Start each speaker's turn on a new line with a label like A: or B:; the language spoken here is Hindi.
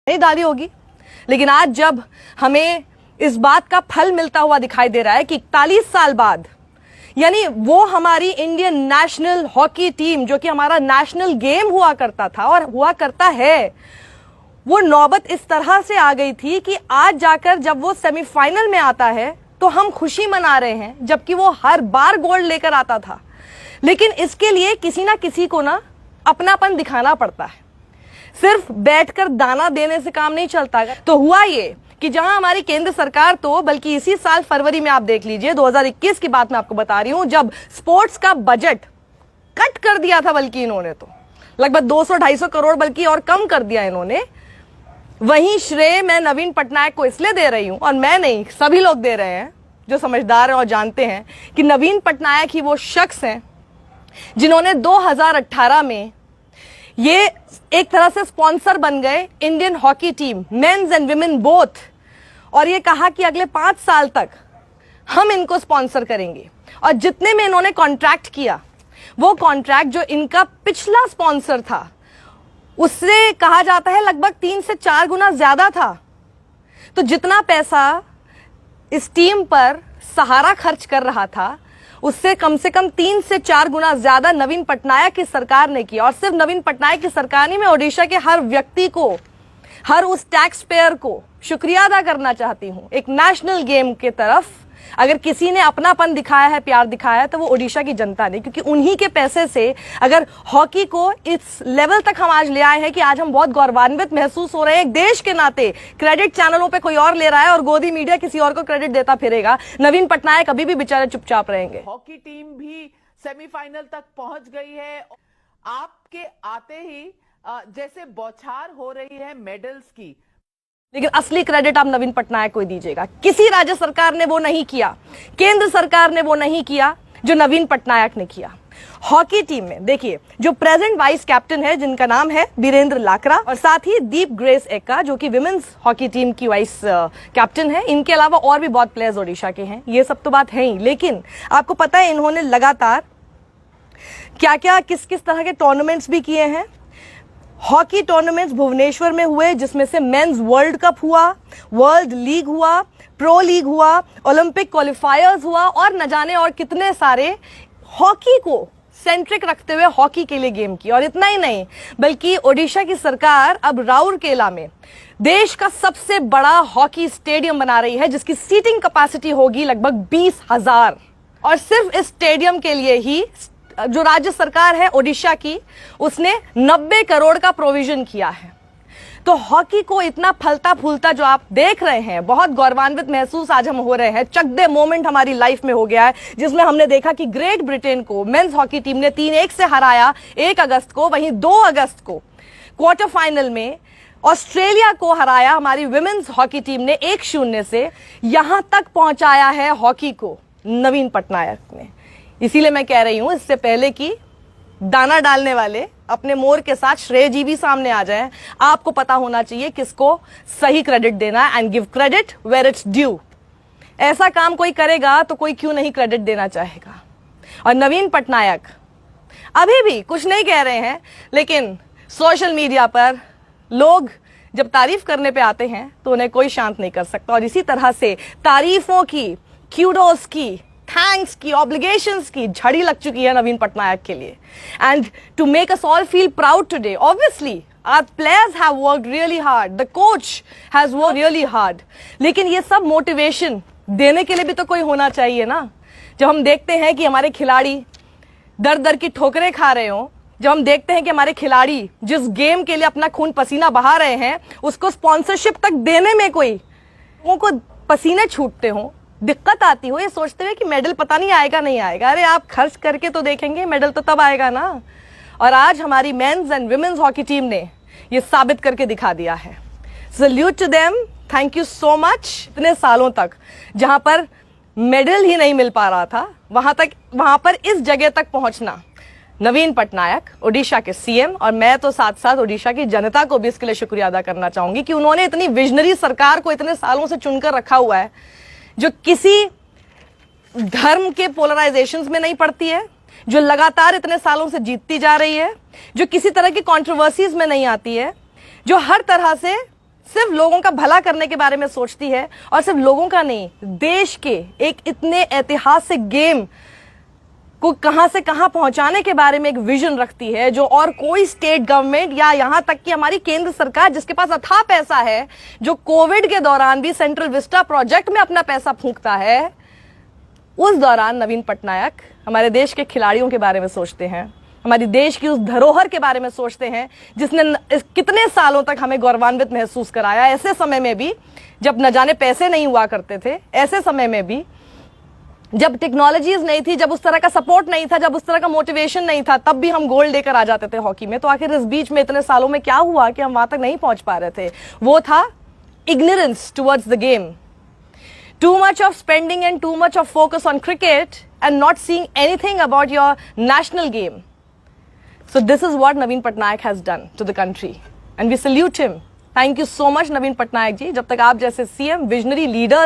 A: नहीं डाली होगी, लेकिन आज जब हमें इस बात का फल मिलता हुआ दिखाई दे रहा है कि 41 साल बाद, यानी वो हमारी इंडियन नेशनल हॉकी टीम जो कि हमारा नेशनल गेम हुआ करता था और हुआ करता है, वो नौबत इस तरह से आ गई थी कि आज जाकर जब वो सेमीफाइनल में आता है तो हम खुशी मना रहे हैं, जबकि वो हर बार गोल्ड लेकर आता था। लेकिन इसके लिए किसी ना किसी को ना अपनापन दिखाना पड़ता है, सिर्फ बैठकर दाना देने से काम नहीं चलता। तो हुआ ये कि जहां हमारी केंद्र सरकार तो बल्कि इसी साल फरवरी में आप देख लीजिए 2021 की बात मैं आपको बता रही हूं, जब स्पोर्ट्स का बजट कट कर दिया था, बल्कि इन्होंने तो लगभग 200-250 करोड़ बल्कि और कम कर दिया इन्होंने, वहीं श्रेय मैं नवीन पटनायक को इसलिए दे रही हूं, और मैं नहीं सभी लोग दे रहे हैं जो समझदार हैं और जानते हैं कि नवीन पटनायक ही वो शख्स हैं जिन्होंने 2018 में ये एक तरह से स्पॉन्सर बन गए Indian hockey team, men's and women both, और ये कहा कि अगले 5 साल तक हम इनको स्पॉन्सर करेंगे। और जितने में इन्होंने कॉन्ट्रैक्ट किया, वो कॉन्ट्रैक्ट जो इनका पिछला स्पॉन्सर था उससे कहा जाता है लगभग 3 से 4 गुना ज्यादा था। तो जितना पैसा इस टीम पर सहारा खर्च कर रहा था, उससे कम से कम 3 से 4 गुना ज्यादा नवीन पटनायक की सरकार ने किया। और सिर्फ नवीन पटनायक की सरकार नहीं, मैं ओडिशा के हर व्यक्ति को, हर उस टैक्स पेयर को शुक्रिया अदा करना चाहती हूं। एक नेशनल गेम के तरफ अगर किसी ने अपनापन दिखाया है, प्यार दिखाया है, तो वो ओडिशा की जनता ने, क्योंकि उन्हीं के पैसे से अगर हॉकी को इस लेवल तक हम आज ले आए हैं कि आज हम बहुत गौरवान्वित महसूस हो रहे हैं। एक देश के नाते क्रेडिट चैनलों पे कोई और ले रहा है और गोदी मीडिया किसी और को क्रेडिट देता फिरेगा, नवीन पटनायक अभी भी बेचारे चुपचाप रहेंगे।
B: हॉकी टीम भी सेमीफाइनल तक पहुंच गई है। आपके आते ही जैसे बौछार हो रही है मेडल्स की,
A: लेकिन असली क्रेडिट आप नवीन पटनायक को ही दीजिएगा। किसी राज्य सरकार ने वो नहीं किया, केंद्र सरकार ने वो नहीं किया जो नवीन पटनायक ने किया। हॉकी टीम में देखिए, जो प्रेजेंट वाइस कैप्टन है जिनका नाम है वीरेंद्र लाकरा, और साथ ही दीप ग्रेस एक्का जो कि विमेंस हॉकी टीम की वाइस कैप्टन है। इनके अलावा और भी बहुत प्लेयर्स ओडिशा के हैं, ये सब तो बात है ही, लेकिन आपको पता है इन्होंने लगातार क्या क्या किस किस तरह के टूर्नामेंट्स भी किए हैं। हॉकी टूर्नामेंट्स भुवनेश्वर में हुए, जिसमें से मेंस वर्ल्ड कप हुआ, वर्ल्ड लीग हुआ, प्रो लीग हुआ, ओलंपिक क्वालिफायर्स हुआ, और न जाने और कितने सारे हॉकी को सेंट्रिक रखते हुए हॉकी के लिए गेम की। और इतना ही नहीं, बल्कि ओडिशा की सरकार अब राउरकेला में देश का सबसे बड़ा हॉकी स्टेडियम बना रही है, जिसकी सीटिंग कैपेसिटी होगी लगभग 20,000। और सिर्फ इस स्टेडियम के लिए ही जो राज्य सरकार है ओडिशा की, उसने 90 करोड़ का प्रोविजन किया है। तो हॉकी को इतना फलता फूलता जो आप देख रहे हैं, बहुत गौरवान्वित महसूस आज हम हो रहे हैं। चक दे मोमेंट हमारी लाइफ में हो गया है, जिसमें हमने देखा कि ग्रेट ब्रिटेन को मेंस हॉकी टीम ने 3-1 से हराया 1 अगस्त को। वहीं 2 अगस्त को क्वार्टर फाइनल में ऑस्ट्रेलिया को हराया हमारी विमेंस हॉकी टीम ने 1-0 से। यहां तक पहुंचाया है हॉकी को नवीन पटनायक ने। इसीलिए मैं कह रही हूं, इससे पहले कि दाना डालने वाले अपने मोर के साथ श्रेय जी भी सामने आ जाएं, आपको पता होना चाहिए किसको सही क्रेडिट देना है, and give credit where it's due. ऐसा काम कोई करेगा तो कोई क्यों नहीं क्रेडिट देना चाहेगा। और नवीन पटनायक अभी भी कुछ नहीं कह रहे हैं, लेकिन सोशल मीडिया पर लोग जब तारीफ करने पे आते हैं तो उन्हें कोई शांत नहीं कर सकता। और इसी तरह से तारीफों की, क्यूडोस की, थैंक्स की, ऑब्लिगेशंस की झड़ी लग चुकी है नवीन पटनायक के लिए। And to make us all feel proud today, obviously our players have worked really hard, the coach has worked really hard, लेकिन ये सब मोटिवेशन देने के लिए भी तो कोई होना चाहिए ना। जब हम देखते हैं कि हमारे खिलाड़ी दर दर की ठोकरें खा रहे हो, जब हम देखते हैं कि हमारे खिलाड़ी जिस गेम के लिए अपना खून पसीना बहा रहे हैं, उसको स्पॉन्सरशिप तक देने में कोई लोगों को पसीने छूटते हो, दिक्कत आती हो, ये सोचते हुए कि मेडल पता नहीं आएगा नहीं आएगा। अरे आप खर्च करके तो देखेंगे, मेडल तो तब आएगा ना। और आज हमारी men's and women's hockey team ने ये साबित करके दिखा दिया है। Salute to them, thank you so much. इतने सालों तक जहां पर मेडल ही नहीं मिल पा रहा था, वहां पर इस जगह तक पहुंचना नवीन पटनायक, ओडिशा के सीएम, और मैं तो साथ साथ ओडिशा की जनता को भी इसके लिए शुक्रिया अदा करना चाहूंगी कि उन्होंने इतनी विजनरी सरकार को इतने सालों से चुनकर रखा हुआ है, जो किसी धर्म के पोलराइजेशंस में नहीं पड़ती है, जो लगातार इतने सालों से जीतती जा रही है, जो किसी तरह की कंट्रोवर्सीज में नहीं आती है, जो हर तरह से सिर्फ लोगों का भला करने के बारे में सोचती है, और सिर्फ लोगों का नहीं, देश के एक इतने ऐतिहासिक गेम को कहां से कहां पहुंचाने के बारे में एक विजन रखती है, जो और कोई स्टेट गवर्नमेंट या यहां तक कि हमारी केंद्र सरकार, जिसके पास अथाह पैसा है, जो कोविड के दौरान भी सेंट्रल विस्टा प्रोजेक्ट में अपना पैसा फूंकता है, उस दौरान नवीन पटनायक हमारे देश के खिलाड़ियों के बारे में सोचते हैं, हमारी देश की उस धरोहर के बारे में सोचते हैं जिसने कितने सालों तक हमें गौरवान्वित महसूस कराया, ऐसे समय में भी जब न जाने पैसे नहीं हुआ करते थे, ऐसे समय में भी जब टेक्नोलॉजीज नहीं थी, जब उस तरह का सपोर्ट नहीं था, जब उस तरह का मोटिवेशन नहीं था, तब भी हम गोल्ड लेकर आ जाते थे हॉकी में। तो आखिर इस बीच में इतने सालों में क्या हुआ कि हम वहां तक नहीं पहुंच पा रहे थे? वो था ignorance towards the game, too much of spending and too much of focus on cricket and not seeing anything about your national game. So this is what Naveen Patnaik has done to the country and we salute him. Thank you so much Naveen Patnaik ji. जब तक आप जैसे CM, visionary leaders